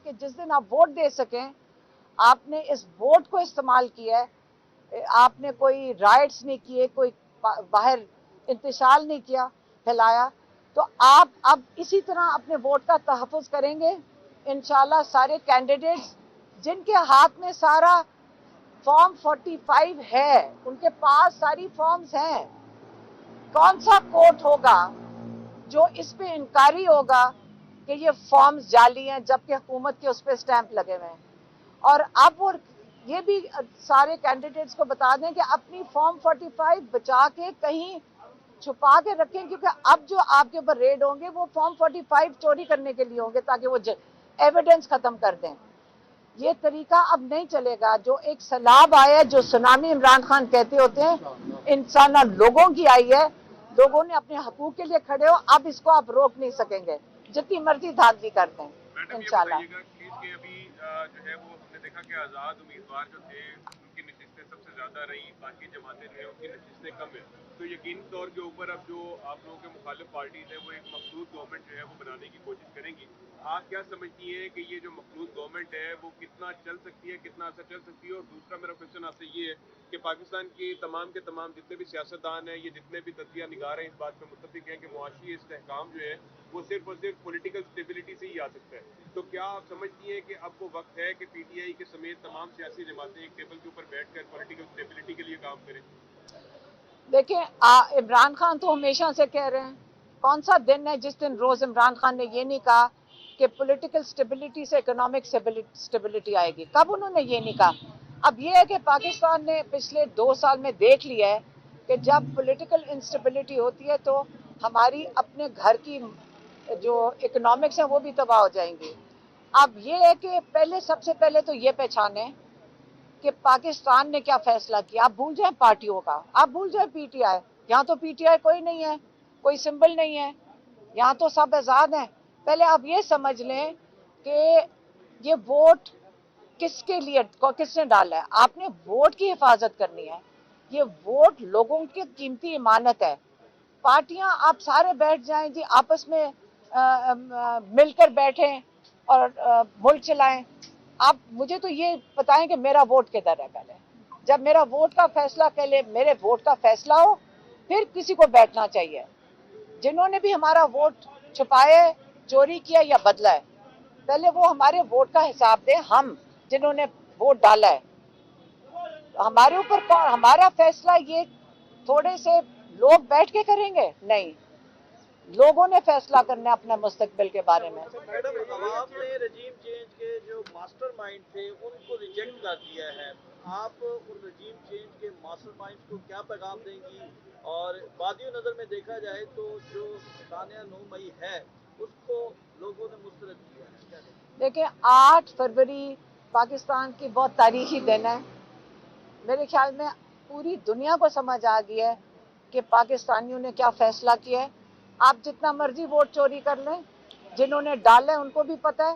کہ جس دن آپ ووٹ دے سکیں آپ نے اس ووٹ کو استعمال کیا ہے، آپ نے کوئی رائٹس نہیں کیے، کوئی باہر انتشال نہیں کیا پھیلایا، تو آپ اب اسی طرح اپنے ووٹ کا تحفظ کریں گے انشاءاللہ۔ سارے کینڈیڈیٹس جن کے ہاتھ میں سارا فارم 45 ہے، ان کے پاس ساری فارمز ہیں، کون سا کورٹ ہوگا جو اس پہ انکاری ہوگا کہ یہ فارمز جعلی ہیں جبکہ حکومت کے اس پہ سٹیمپ لگے ہوئے ہیں؟ اور اب وہ یہ بھی سارے کینڈیڈیٹس کو بتا دیں کہ اپنی فارم 45 بچا کے کہیں چھپا کے رکھیں، کیونکہ اب جو آپ کے اوپر ریڈ ہوں گے وہ فارم 45 چوری کرنے کے لیے ہوں گے تاکہ وہ ایویڈنس ختم کر دیں۔ یہ طریقہ اب نہیں چلے گا۔ جو ایک سیلاب آیا، جو سونامی عمران خان کہتے ہوتے ہیں، انسانہ لوگوں کی آئی ہے، لوگوں نے اپنے حقوق کے لیے کھڑے ہو، اب اس کو آپ روک نہیں سکیں گے جتنی مرضی دھاندلی کرتے ہیں انشاءاللہ۔ کہ ابھی جو ہے وہ ہم نے دیکھا کہ آزاد امیدوار جو تھے ان کی نشستیں سب سے زیادہ رہی، باقی جماعتیں جو ہیں ان کی نشستیں کم ہیں، تو یقینی طور کے اوپر اب جو آپ لوگوں کے مخالف پارٹیز ہیں وہ ایک مخلوط گورنمنٹ جو ہے وہ بنانے کی کوشش کریں گی۔ آپ کیا سمجھتی ہیں کہ یہ جو مخلوط گورنمنٹ ہے وہ کتنا چل سکتی ہے، کتنا عرصہ چل سکتی ہے؟ اور دوسرا میرا کوشچن آپ سے یہ ہے کہ پاکستان کی تمام کے تمام جتنے بھی سیاستدان ہیں، یہ جتنے بھی تجزیہ نگار ہیں، اس بات پہ متفق ہیں کہ معاشی استحکام جو ہے وہ صرف اور صرف پولیٹیکل اسٹیبلٹی سے ہی آ سکتا ہے، تو کیا آپ سمجھتی ہیں کہ اب وہ وقت ہے کہ پی ٹی آئی کے سمیت تمام سیاسی جماعتیں ایک ٹیبل کے اوپر بیٹھ کر پولیٹیکل اسٹیبلٹی کے لیے کام کریں؟ دیکھیں عمران خان تو ہمیشہ سے کہہ رہے ہیں، کون سا دن ہے جس دن روز عمران خان نے یہ نہیں کہا کہ پولیٹیکل سٹیبلٹی سے اکنامک سٹیبلٹی آئے گی؟ کب انہوں نے یہ نہیں کہا؟ اب یہ ہے کہ پاکستان نے پچھلے 2 سال میں دیکھ لیا ہے کہ جب پولیٹیکل انسٹیبلٹی ہوتی ہے تو ہماری اپنے گھر کی جو اکنامکس ہیں وہ بھی تباہ ہو جائیں گی۔ اب یہ ہے کہ سب سے پہلے تو یہ پہچانیں کہ پاکستان نے کیا فیصلہ کیا۔ آپ بھول جائیں پارٹیوں کا، آپ بھول جائیں پی ٹی آئی، یہاں تو پی ٹی آئی کوئی نہیں ہے، کوئی سمبل نہیں ہے، یہاں تو سب آزاد ہیں۔ پہلے آپ یہ سمجھ لیں کہ یہ ووٹ کس کے لیے، کس نے ڈالا ہے۔ آپ نے ووٹ کی حفاظت کرنی ہے، یہ ووٹ لوگوں کی قیمتی امانت ہے۔ پارٹیاں آپ سارے بیٹھ جائیں جی، آپس میں مل کر بیٹھیں اور ملک چلائیں۔ آپ مجھے تو یہ بتائیں کہ میرا ووٹ کدھر ہے؟ پہلے جب میرا ووٹ کا فیصلہ، پہلے میرے ووٹ کا فیصلہ ہو پھر کسی کو بیٹھنا چاہیے۔ جنہوں نے بھی ہمارا ووٹ چھپایا، چوری کیا یا بدلا ہے، پہلے وہ ہمارے ووٹ کا حساب دیں۔ ہم جنہوں نے ووٹ ڈالا ہے ہمارے اوپر ہمارا فیصلہ یہ تھوڑے سے لوگ بیٹھ کے کریں گے؟ نہیں، لوگوں نے فیصلہ کرنا ہے اپنے مستقبل کے بارے میں۔ میڈم، عوام نے رجیم چینج کے جو ماسٹر مائنڈ تھے ان کو ریجیکٹ کر دیا ہے، آپ ان رجیم چینج کے ماسٹر مائنڈ کو کیا پیغام دیں گی؟ اور بادی نظر میں دیکھا جائے تو جو ثانیہ 9 مئی ہے اس کو لوگوں نے مسترد کیا ہے، کیا کہیں گے؟ دیکھیں 8 فروری پاکستان کی بہت تاریخی دن ہے۔ میرے خیال میں پوری دنیا کو سمجھ آ گئی ہے کہ پاکستانیوں نے کیا فیصلہ کیا ہے۔ آپ جتنا مرضی ووٹ چوری کر لیں، جنہوں نے ڈالے ان کو بھی پتہ ہے۔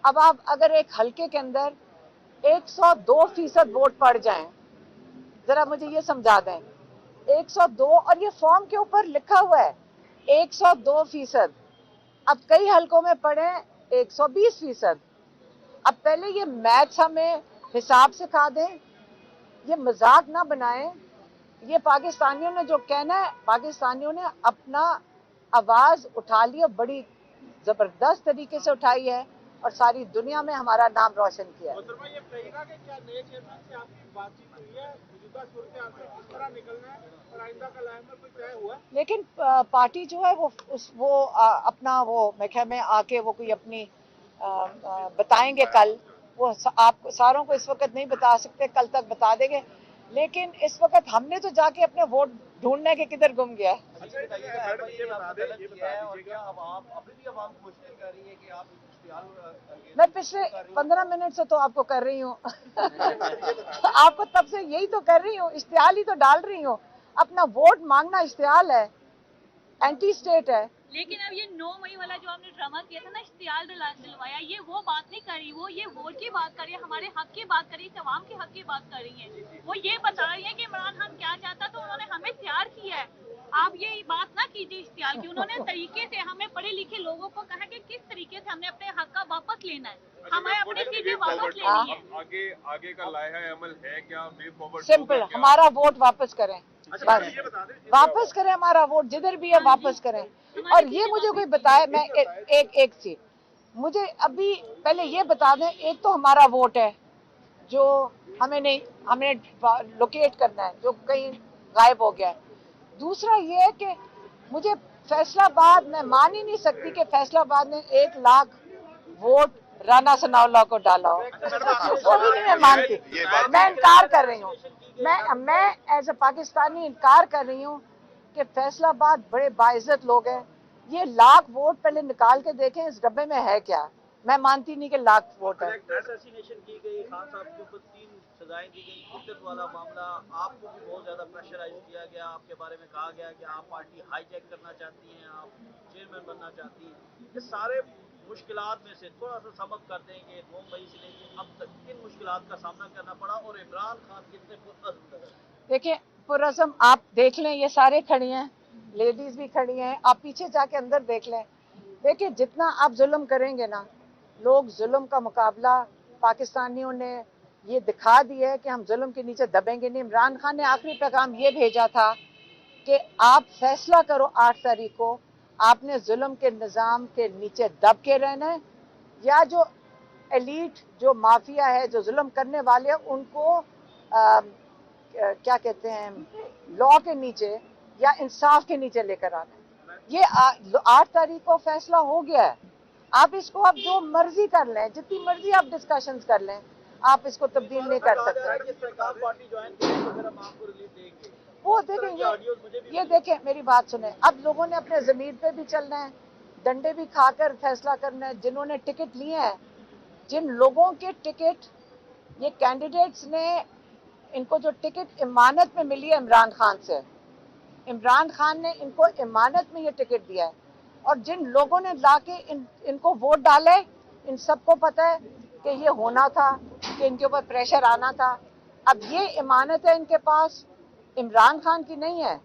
اب آپ اگر ایک حلقے کے اندر 102% ووٹ پڑ جائیں، ذرا مجھے یہ سمجھا دیں، 102، اور یہ فارم کے اوپر لکھا ہوا ہے 102%، اب کئی حلقوں میں پڑے 120%۔ اب پہلے یہ میتھس ہمیں حساب سکھا دیں، یہ مذاق نہ بنائیں۔ یہ پاکستانیوں نے جو کہنا ہے، پاکستانیوں نے اپنا آواز اٹھا لی، بڑی زبردست طریقے سے اٹھائی ہے اور ساری دنیا میں ہمارا نام روشن کیا ہے۔ محترمہ یہ کہیے گا کہ کیا نئے چیئرمین سے آپ کی بات چیت ہوئی ہے؟ موجودہ صورتحال سے کس طرح نکلنا ہے اور آئندہ کا لائحہ میں کوئی طے ہوا ہے؟ لیکن پارٹی جو ہے وہ اپنا وہ میں خیال میں آ کے وہ کوئی اپنی بتائیں گے کل، وہ آپ ساروں کو اس وقت نہیں بتا سکتے، کل تک بتا دیں گے۔ لیکن اس وقت ہم نے تو جا کے اپنے ووٹ ڈھونڈنے کے کدھر گم گیا ہے۔ میں پچھلے 15 منٹ سے تو آپ کو کر رہی ہوں آپ کو تب سے یہی تو کر رہی ہوں، اشتعال ہی تو ڈال رہی ہوں۔ اپنا ووٹ مانگنا اشتعال ہے، اینٹی اسٹیٹ ہے۔ لیکن اب یہ 9 مئی والا جو آپ نے ڈرامہ کیا تھا نا، اشتعال دلوایا، یہ وہ بات نہیں کر رہی، وہ یہ ووٹ کی بات کر رہی ہے، ہمارے حق کی بات کر رہی ہے، عوام کے حق کی بات کر رہی ہیں۔ وہ یہ بتا رہی ہیں کہ عمران خان کیا چاہتا تو انہوں نے ہمیں تیار کیا ہے۔ आप ये बात ना कीजिए इश्तियाल की। उन्होंने तरीके से हमें पढ़े लिखे लोगों को कहा कि किस तरीके से हमने अपने हक का वापस लेना है, हमें अपनी सीटें वापस लेनी है। आगे का लाया अमल है क्या, वे फॉरवर्ड सिंपल, हमारा वोट वापस करें, बस वापस करें हमारा वोट, जिधर भी है वापस करें। और ये मुझे कोई बताए, मैं एक चीज मुझे अभी पहले ये बता दें, एक तो हमारा वोट है जो हमें लोकेट करना है, जो कहीं गायब हो गया है। दूसरा ये है कि मुझे फैसलाबाद, मैं मान ही नहीं सकती कि फैसलाबाद ने 1 लाख वोट राना सनाउल्लाह को डाला हो, वो भी नहीं मैं मानती, मैं इनकार कर रही हूँ, मैं एज ए पाकिस्तानी इनकार कर रही हूँ कि फैसलाबाद बड़े बाइज्जत लोग हैं। ये लाख वोट पहले निकाल के देखें इस डब्बे में है क्या, मैं मानती नहीं कि लाख वोट है। असैसिनेशन की गई, खान साहब के ऊपर 3 सजाएं दी गई, इद्दत वाला मामला, आपको भी बहुत ज्यादा प्रेशराइज किया गया, आपके बारे में कहा गया कि आप पार्टी हाईजैक करना चाहती हैं, आप चेयरमैन बनना चाहती हैं। ये सारे मुश्किलात में से थोड़ा सा समअप कर देंगे, 9 मई से लेकर अब तक किन मुश्किलात का सामना करना पड़ा और इमरान खान कितने पुरअज़्म नज़र आए? देखिए पुरअज़्म, आप देख लें, ये सारे खड़ी हैं, लेडीज भी खड़ी हैं, आप पीछे जाके अंदर देख लें। देखिए जितना आप जुल्म करेंगे ना, लोग जुल्म का मुकाबला, पाकिस्तानियों ने ये दिखा दिया है कि हम जुल्म के नीचे दबेंगे नहीं। इमरान खान ने आखिरी पैगाम ये भेजा था कि आप फैसला करो 8 तारीख को, आपने जुल्म के निज़ाम के नीचे दब के रहना है, या जो एलीट, जो माफिया है, जो जुल्म करने वाले हैं, उनको क्या कहते हैं, लॉ के नीचे या इंसाफ के नीचे लेकर आना है। ये 8 तारीख को फैसला हो गया है। आप इसको आप जो मर्जी कर लें, जितनी मर्जी आप डिस्कशंस कर लें, आप इसको तब्दील नहीं कर सकते। पार्टी ज्वाइन करें तो फिर हम आपको रिलीफ देंगे, वो देखें, ये देखें, मेरी बात सुने, अब लोगों ने अपने ज़मीर पे भी चलना है, डंडे भी खाकर फैसला करना है। जिन्होंने टिकट लिए हैं, जिन लोगों के टिकट, ये कैंडिडेट्स ने, इनको जो टिकट इमानत में मिली है इमरान खान से, इमरान खान ने इनको इमानत में ये टिकट दिया है, और जिन लोगों ने लाके इनको वोट डाले, इन सबको पता है कि ये होना था, कि इनके ऊपर प्रेशर आना था। अब ये इमानत है इनके पास, इमरान खान की नहीं है।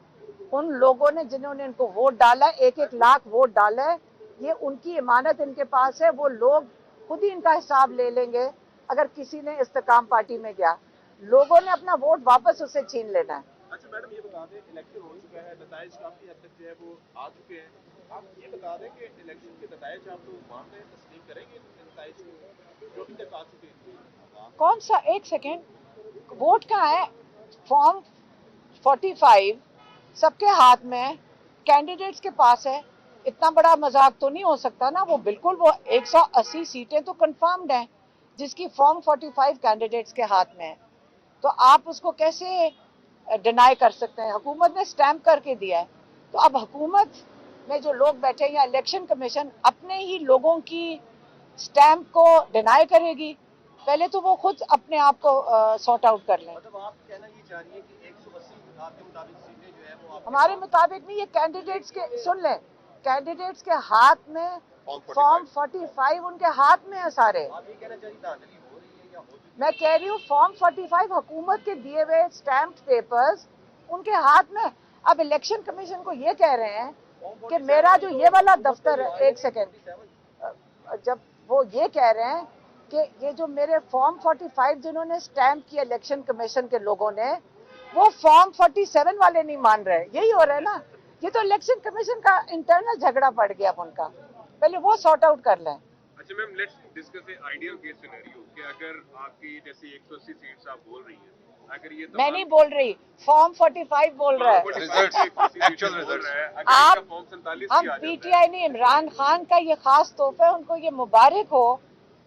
उन लोगों ने जिन्होंने इनको वोट डाला, 1-1 लाख वोट डाला है, ये उनकी इमानत इनके पास है। वो लोग खुद ही इनका हिसाब ले लेंगे अगर किसी ने इस्तेकाम पार्टी में गया। लोगों ने अपना वोट वापस उससे छीन लेना है। अच्छा मैडम, ये बता दें, इलेक्शन हो चुका है, नताइज काफी हद तक जो है वो आ चुके हैं। आप ये बता दें कि इलेक्शन के नताइज आप लोग मान रहे हैं, तस्लीम करेंगे नताइज को जो अभी तक आ चुके हैं? कौन सा, एक सेकेंड, वोट कहाँ है? फॉर्म 45 सबके हाथ में है, कैंडिडेट्स के पास है। इतना बड़ा मजाक तो नहीं हो सकता ना। वो बिल्कुल, वो 180 सीटें तो कंफर्म्ड हैं, जिसकी फॉर्म 45 कैंडिडेट्स के हाथ में है, तो आप उसको कैसे डिनाई कर सकते हैं? हुकूमत ने स्टैम्प करके दिया है, तो अब हुकूमत में जो लोग बैठे हैं या इलेक्शन कमीशन अपने ही लोगों की स्टैम्प को डिनाई करेगी? पहले तो वो खुद अपने आप को सॉर्ट आउट कर लें। मतलब आप कहना ये चाह रही है कि 180 आपके मुताबिक सीटें जो है वो आप हमारे मुताबिक नहीं, ये कैंडिडेट्स के, सुन लें, कैंडिडेट्स के हाथ में फॉर्म 45 उनके हाथ में है सारे। आप ये कहना चाहिए धांधली हो रही है या हो चुकी मैं कह रही हूँ फॉर्म 45 हुकूमत के दिए हुए स्टैम्प्ड पेपर्स उनके हाथ में। अब इलेक्शन कमीशन को ये कह रहे हैं कि मेरा जो ये वाला दफ्तर है, एक सेकेंड, जब वो ये कह रहे हैं कि ये जो मेरे फॉर्म 45 जिन्होंने स्टैम्प किया इलेक्शन कमीशन के लोगों ने, वो फॉर्म 47 वाले नहीं मान रहे। यही हो रहा है ना। ये तो इलेक्शन कमीशन का इंटरनल झगड़ा पड़ गया अब उनका, पहले वो सॉर्ट आउट कर लें। अच्छा ma'am, let's discuss a ideal case scenario कि अगर आपकी जैसे 180 सीट्स आप बोल रही हैं, अगर ये मैं नहीं बोल रही, फॉर्म 45 बोल रहा है। एक्चुअल रिजल्ट है, अगर आप, इसका फॉर्म 47 हम भी आ जाता है, पीटीआई नहीं, इमरान खान का ये खास तोहफा है, उनको ये मुबारक हो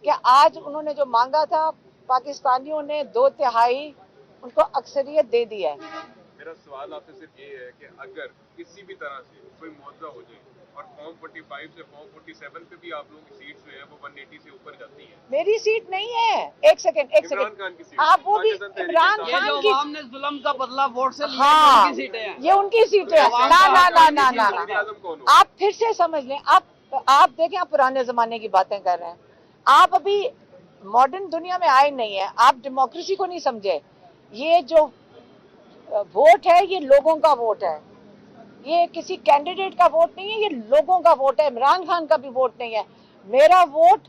कि आज उन्होंने जो मांगा था, पाकिस्तानियों ने 2/3 उनको अक्सरियत दे दी है। मेरा सवाल आपसे सिर्फ ये है कि अगर किसी भी तरह से कोई मुआवजा हो जाए और फॉर्म 45 से फॉर्म 47 पे भी आप लोगों की सीट्स जो है वो 180 से ऊपर जाती हैं, मेरी सीट नहीं है। एक सेकेंड, इमरान खान की सीट, आप वो भी पाकिस्तान इमरान तहरीक खान इंसाफ, की, ने जुल्म का बदला वोट से हाँ, ये उनकी सीटें हैं। ना ना ना ना ना वज़ीर ना, आज़म कौन हो? आप फिर से समझ लें। आप देखें, आप पुराने जमाने की बातें कर रहे हैं। आप अभी मॉडर्न दुनिया में आए नहीं है, आप डेमोक्रेसी को नहीं समझे। ये जो वोट है, ये लोगों का वोट है। یہ کسی کینڈیڈیٹ کا ووٹ نہیں ہے, یہ لوگوں کا ووٹ ہے. عمران خان کا بھی ووٹ نہیں ہے. میرا ووٹ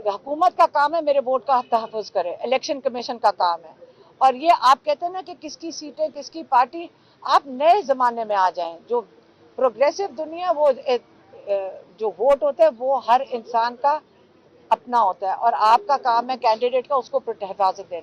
حکومت کا کام ہے میرے ووٹ کا تحفظ کرے, الیکشن کمیشن کا کام ہے. اور یہ آپ کہتے ہیں نا کہ کس کی سیٹیں کس کی پارٹی, آپ نئے زمانے میں آ جائیں. جو پروگریسو دنیا, وہ جو ووٹ ہوتا ہے وہ ہر انسان کا اپنا ہوتا ہے, اور آپ کا کام ہے کینڈیڈیٹ کا اس کو حفاظت دینا.